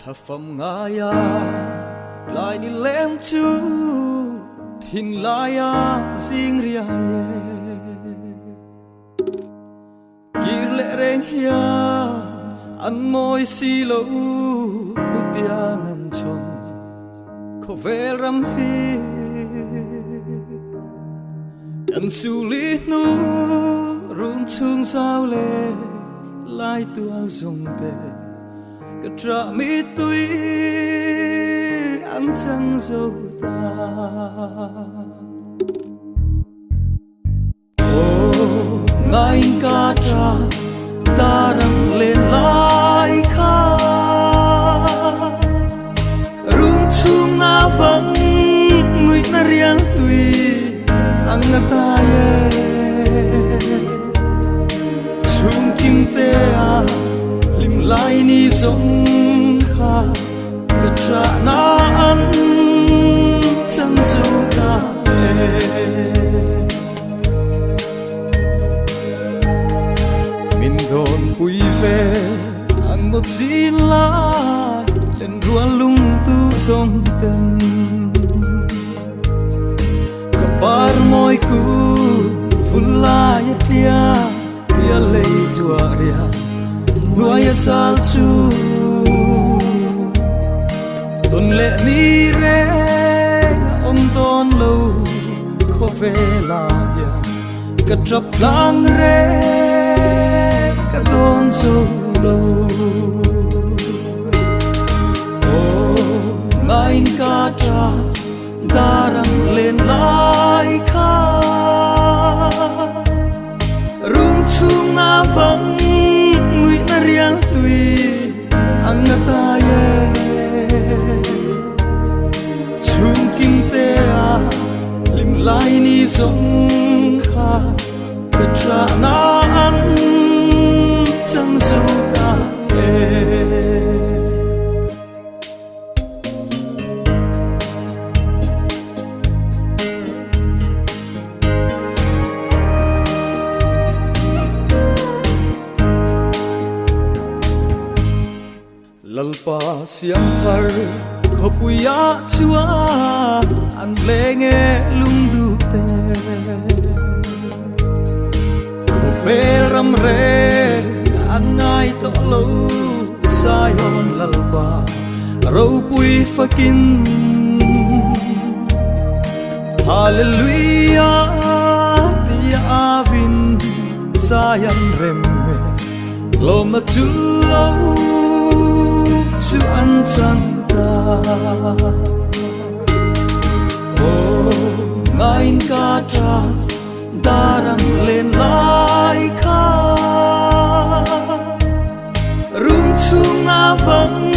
là phẩm ngài lại đi lên chú thìn lại riêng ria kỳ lệ reng hia ăn môi xì lâu bút tia ngăn chồng có vẻ rắm hi ăn su lý nu run chung sao lệ lại tua dùng tê cái trả mi tuy ăn chẳng dâu ta ngài ca tra ta đang lên lại kha rung chung na vắng người ta riêng tùy ăn ta ye chung kim te lim lại ni giống kha cái trả na ăn chẳng dâu ta đồn bụi về ăn một gì lá lên rùa lung tu sông tên kabar môi cu phun la ya tia bia lei tua ria vua ya sal chu tôn lệ mi re om tôn lâu có về là ya cất trap lang re con sâu lâu ngài ca tra ta đang lên lại kha rung chung na vắng người ta riêng tùy ăn ta ye chung kinh tế lim lại ni giống kha cái trả na ăn chẳng dâu ta lalpa siang thar hmuhpui chua an le nghe lungduh te phê ram re ăn ngai to lâu sai hòn lalpa râu pui fakin hallelujah tia avin sayan remme lom na chu lâu chu an chan ta ngai ca tra ta đang lên lại kha rung chung na vắng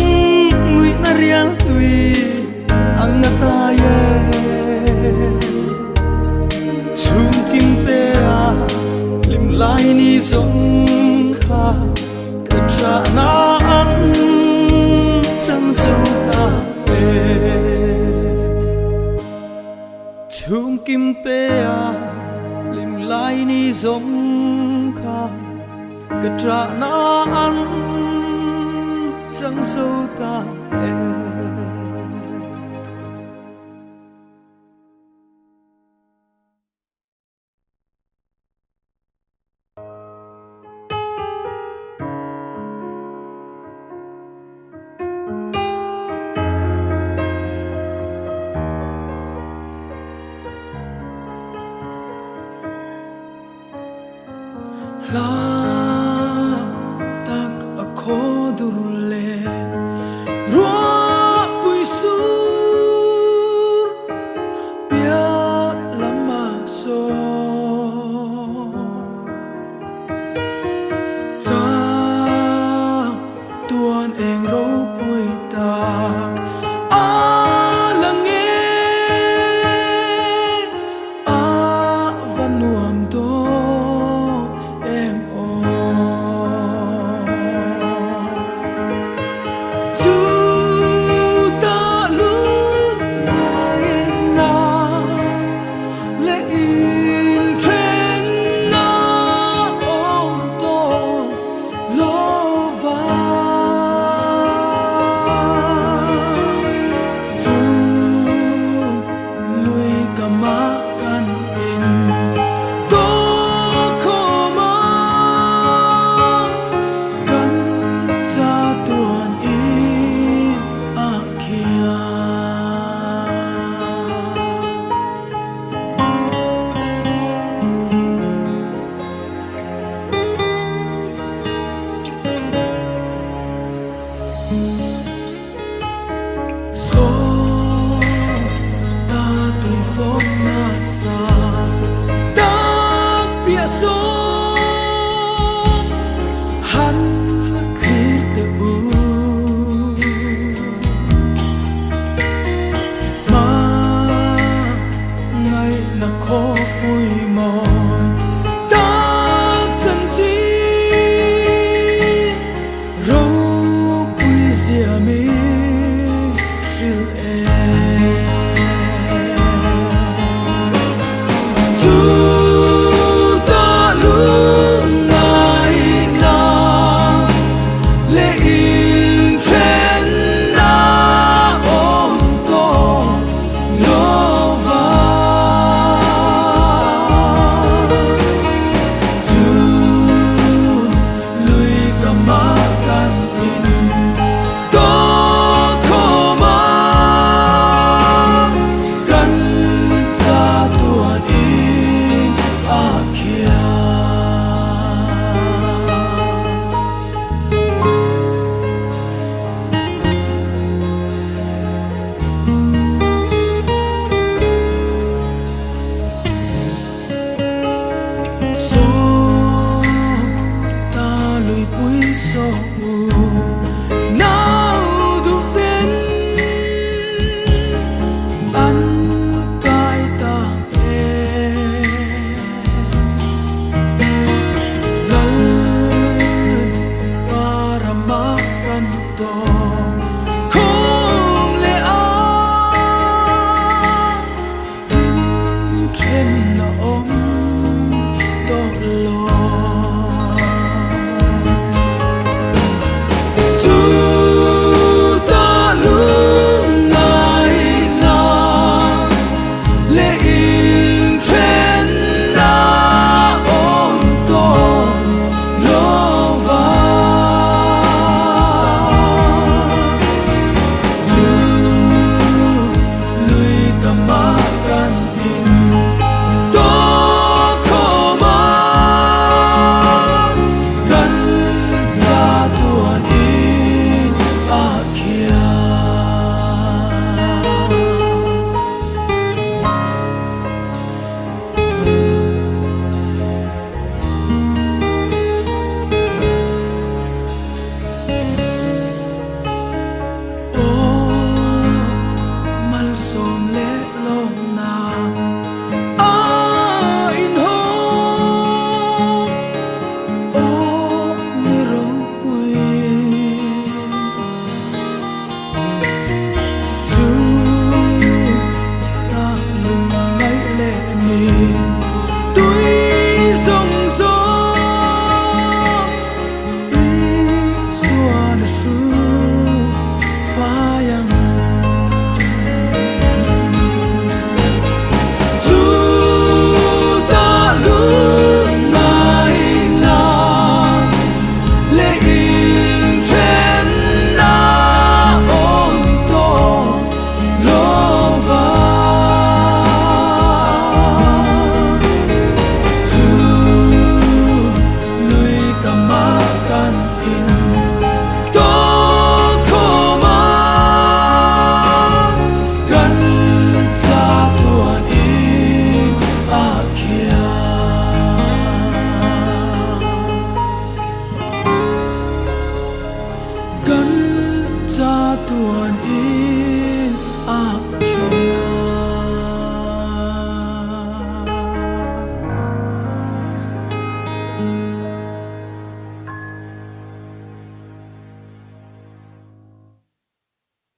người ta riêng tùy ăn ta ye chung kim te lim lại ni giống kha cái trả na ăn chẳng dâu ta chung kim te lim lại ni giống kha cái trả na ăn chẳng dâu ta La